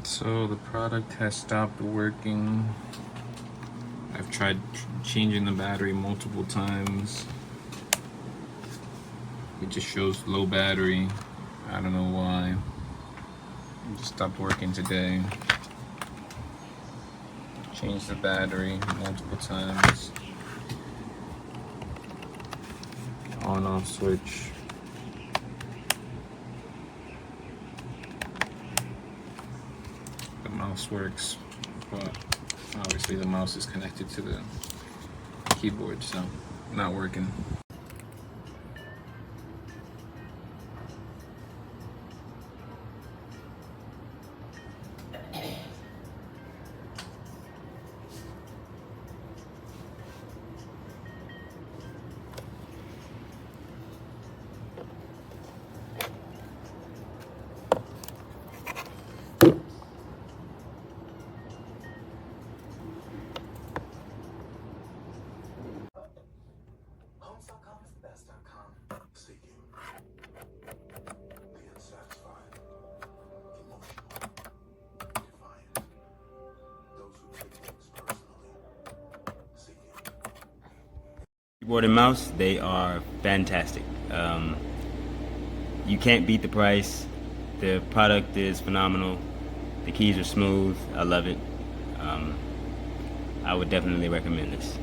So the product has stopped working. I've tried changing the battery multiple times. It just shows low battery. I don't know why. It just stopped working today. Changed the battery multiple times. On off switch. The mouse works, but obviously the mouse is connected to the keyboard, so not working. Keyboard and mouse, they are fantastic. You can't beat the price. The product is phenomenal. The keys are smooth. I love it. I would definitely recommend this.